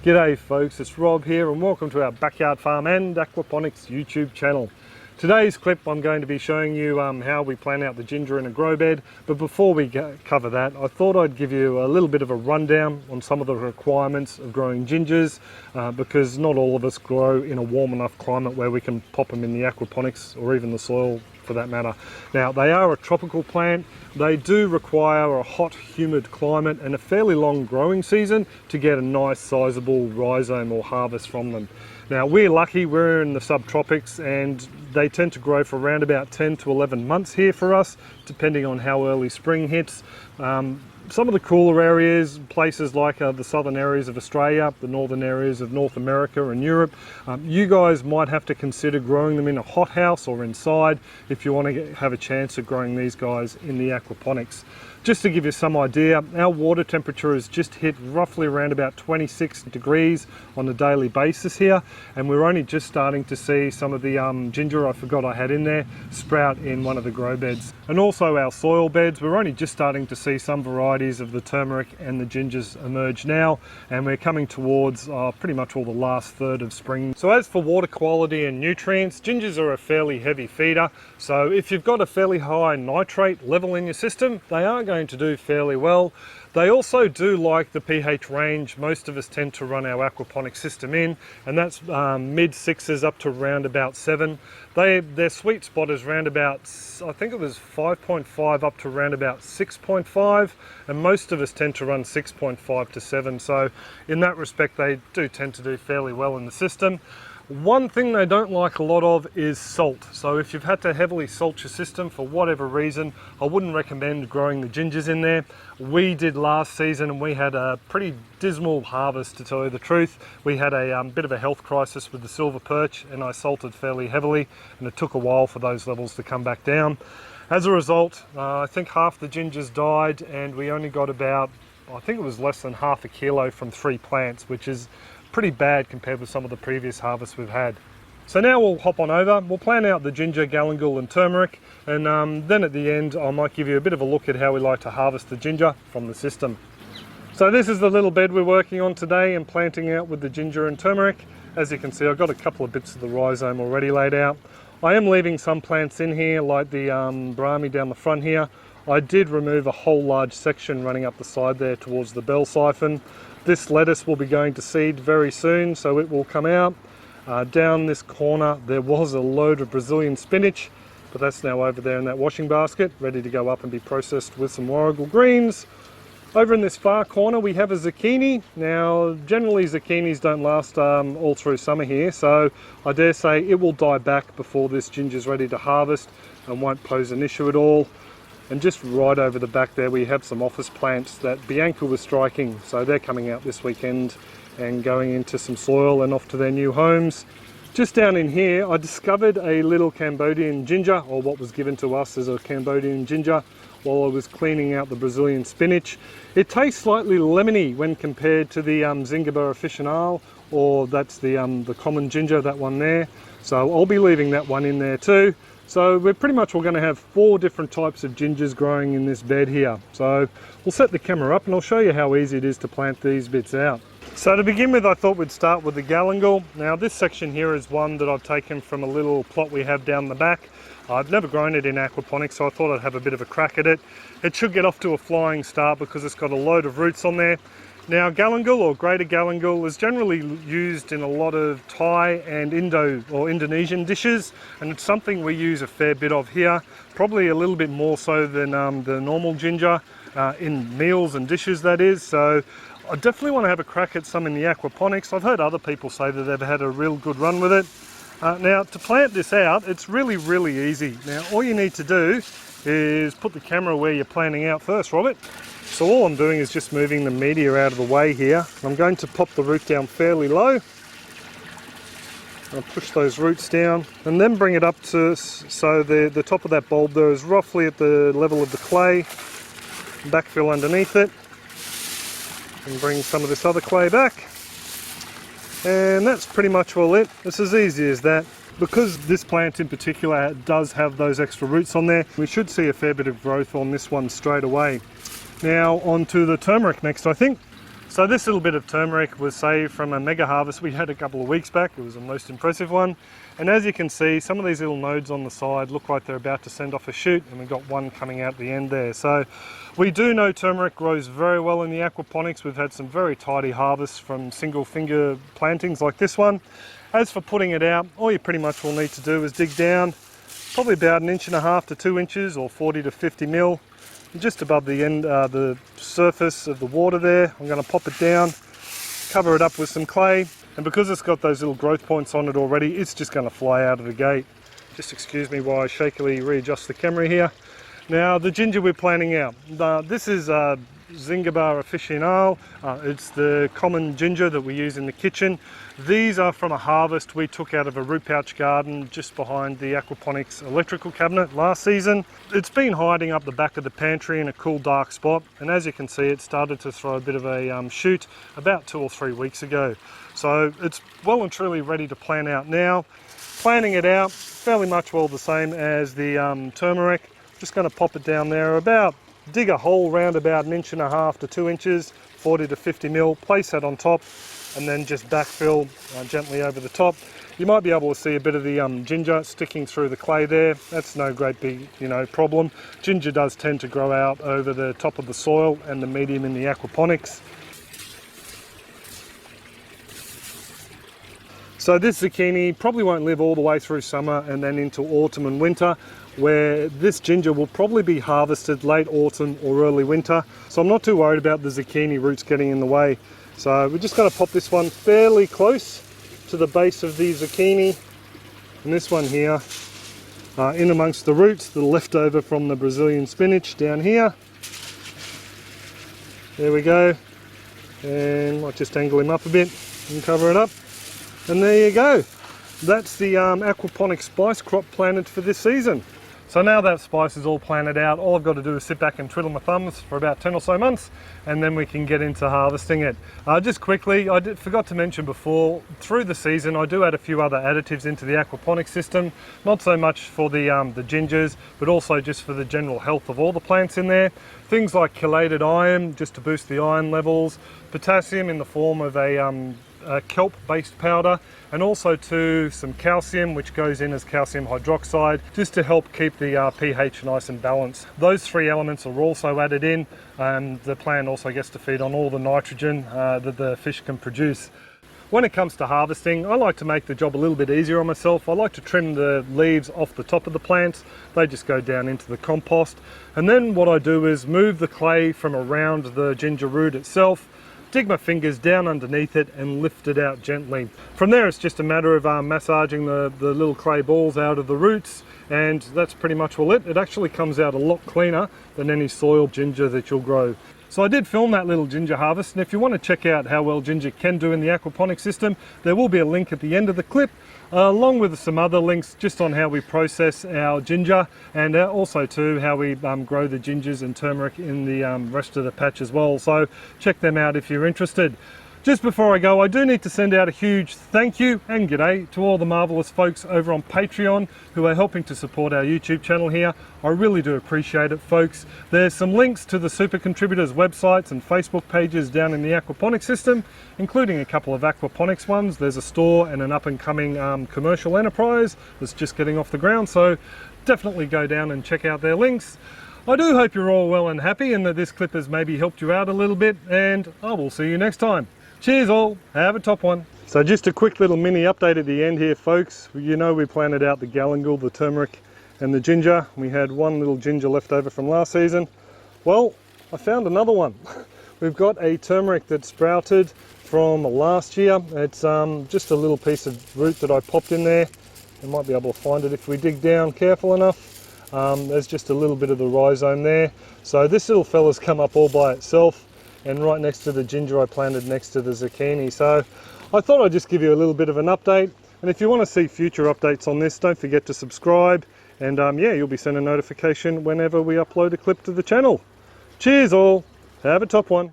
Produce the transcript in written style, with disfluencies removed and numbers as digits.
G'day folks, it's Rob here and welcome to our Backyard Farm and Aquaponics YouTube channel. Today's clip I'm going to be showing you how we plant out the ginger in a grow bed, but before we cover that I thought I'd give you a little bit of a rundown on some of the requirements of growing gingers because not all of us grow in a warm enough climate where we can pop them in the aquaponics or even the soil for that matter. Now they are a tropical plant. They do require a hot humid climate and a fairly long growing season to get a nice sizable rhizome or harvest from them. Now we're lucky, we're in the subtropics and they tend to grow for around about 10 to 11 months here for us, depending on how early spring hits. Some of the cooler areas, places like the southern areas of Australia, the northern areas of North America and Europe, you guys might have to consider growing them in a hothouse or inside if you want to have a chance of growing these guys in the aquaponics. Just to give you some idea, our water temperature has just hit roughly around about 26 degrees on a daily basis here, and we're only just starting to see some of the ginger I forgot I had in there sprout in one of the grow beds. And also our soil beds, we're only just starting to see some varieties of the turmeric and the gingers emerge now, and we're coming towards pretty much all the last third of spring. So as for water quality and nutrients, gingers are a fairly heavy feeder, so if you've got a fairly high nitrate level in your system, they are going to do fairly well. They also do like the pH range most of us tend to run our aquaponic system in, and that's mid sixes up to around about 7. Their sweet spot is around about, I think it was 5.5 up to around about 6.5, and most of us tend to run 6.5 to 7, so in that respect they do tend to do fairly well in the system. One thing they don't like a lot of is salt, so if you've had to heavily salt your system for whatever reason, I wouldn't recommend growing the gingers in there. We did last season and we had a pretty dismal harvest, to tell you the truth. We had a bit of a health crisis with the silver perch and I salted fairly heavily, and it took a while for those levels to come back down. As a result, I think half the gingers died and we only got about, I think it was less than half a kilo from 3 plants, which is pretty bad compared with some of the previous harvests we've had. So now we'll hop on over, we'll plant out the ginger, galangal and turmeric, and then at the end I might give you a bit of a look at how we like to harvest the ginger from the system. So this is the little bed we're working on today and planting out with the ginger and turmeric. As you can see, I've got a couple of bits of the rhizome already laid out. I am leaving some plants in here like the brahmi down the front here. I did remove a whole large section running up the side there towards the bell siphon. This lettuce will be going to seed very soon, so it will come out. Down this corner there was a load of Brazilian spinach, but that's now over there in that washing basket, ready to go up and be processed with some warrigal greens. Over in this far corner we have a zucchini. Now generally zucchinis don't last all through summer here, so I dare say it will die back before this ginger is ready to harvest and won't pose an issue at all. And just right over the back there we have some office plants that Bianca was striking, so they're coming out this weekend and going into some soil and off to their new homes. Just down in here I discovered a little Cambodian ginger, or what was given to us as a Cambodian ginger, while I was cleaning out the Brazilian spinach. It tastes slightly lemony when compared to the Zingiber officinale, or that's the common ginger, that one there. So I'll be leaving that one in there too. So we're going to have 4 different types of gingers growing in this bed here. So we'll set the camera up and I'll show you how easy it is to plant these bits out. So to begin with, I thought we'd start with the galangal. Now this section here is one that I've taken from a little plot we have down the back. I've never grown it in aquaponics, so I thought I'd have a bit of a crack at it. It should get off to a flying start because it's got a load of roots on there. Now galangal, or greater galangal, is generally used in a lot of Thai and Indonesian dishes, and it's something we use a fair bit of here, probably a little bit more so than the normal ginger, in meals and dishes that is. So I definitely want to have a crack at some in the aquaponics. I've heard other people say that they've had a real good run with it. Now to plant this out, it's really easy. Now all you need to do is put the camera where you're planting out first, Robert. So all I'm doing is just moving the media out of the way here. I'm going to pop the root down fairly low. I'll push those roots down and then bring it up to, so the top of that bulb there is roughly at the level of the clay. Backfill underneath it and bring some of this other clay back. And that's pretty much all it. It's as easy as that. Because this plant in particular does have those extra roots on there, we should see a fair bit of growth on this one straight away. Now onto the turmeric next, I think. So this little bit of turmeric was saved from a mega harvest we had a couple of weeks back. It was a most impressive one. And as you can see, some of these little nodes on the side look like they're about to send off a shoot, and we've got one coming out the end there. So we do know turmeric grows very well in the aquaponics. We've had some very tidy harvests from single finger plantings like this one. As for putting it out, all you pretty much will need to do is dig down probably about 1.5 to 2 inches or 40 to 50 mil. Just above the end, the surface of the water there. I'm going to pop it down, cover it up with some clay, and because it's got those little growth points on it already, it's just going to fly out of the gate. Just excuse me while I shakily readjust the camera here. Now the ginger we're planting out, this is Zingiber officinale. It's the common ginger that we use in the kitchen. These are from a harvest we took out of a root pouch garden just behind the Aquaponics electrical cabinet last season. It's been hiding up the back of the pantry in a cool dark spot, and as you can see, it started to throw a bit of a shoot about 2 or 3 weeks ago. So it's well and truly ready to plant out now. Planting it out fairly much well the same as the turmeric. Just going to pop it down there about, dig a hole round about 1.5 to 2 inches, 40 to 50 mil, place that on top, and then just backfill gently over the top. You might be able to see a bit of the ginger sticking through the clay there. That's no great big, problem. Ginger does tend to grow out over the top of the soil and the medium in the aquaponics. So this zucchini probably won't live all the way through summer and then into autumn and winter, where this ginger will probably be harvested late autumn or early winter. So I'm not too worried about the zucchini roots getting in the way. So we're just going to pop this one fairly close to the base of the zucchini, and this one here in amongst the roots that are left over from the Brazilian spinach down here. There we go, and might just angle him up a bit and cover it up. And there you go. That's the aquaponic spice crop planted for this season. So now that spice is all planted out, all I've got to do is sit back and twiddle my thumbs for about 10 or so months, and then we can get into harvesting it. Just quickly, I forgot to mention before, through the season I do add a few other additives into the aquaponic system, not so much for the gingers, but also just for the general health of all the plants in there. Things like chelated iron, just to boost the iron levels, potassium in the form of a kelp-based powder, and also some calcium, which goes in as calcium hydroxide, just to help keep the pH nice and balanced. Those 3 elements are also added in, and the plant also gets to feed on all the nitrogen that the fish can produce. When it comes to harvesting, I like to make the job a little bit easier on myself. I like to trim the leaves off the top of the plants. They just go down into the compost. And then what I do is move the clay from around the ginger root itself, dig my fingers down underneath it and lift it out gently. From there it's just a matter of massaging the little clay balls out of the roots, and that's pretty much all it. It actually comes out a lot cleaner than any soil ginger that you'll grow. So I did film that little ginger harvest, and if you want to check out how well ginger can do in the aquaponic system, there will be a link at the end of the clip, along with some other links just on how we process our ginger, and also too how we grow the gingers and turmeric in the rest of the patch as well. So check them out if you're interested. Just before I go, I do need to send out a huge thank you and g'day to all the marvellous folks over on Patreon who are helping to support our YouTube channel here. I really do appreciate it, folks. There's some links to the super contributors' websites and Facebook pages down in the aquaponic system, including a couple of aquaponics ones. There's a store and an up-and-coming commercial enterprise that's just getting off the ground, so definitely go down and check out their links. I do hope you're all well and happy, and that this clip has maybe helped you out a little bit, and I will see you next time. Cheers all, have a top one. So just a quick little mini update at the end here, folks. You know we planted out the galangal, the turmeric and the ginger. We had one little ginger left over from last season. Well, I found another one. We've got a turmeric that sprouted from last year. It's just a little piece of root that I popped in there. You might be able to find it if we dig down careful enough. There's just a little bit of the rhizome there. So this little fella's come up all by itself, and right next to the ginger I planted next to the zucchini. So I thought I'd just give you a little bit of an update, and if you want to see future updates on this, don't forget to subscribe, and yeah, you'll be sent a notification whenever we upload a clip to the channel. Cheers all, have a top one.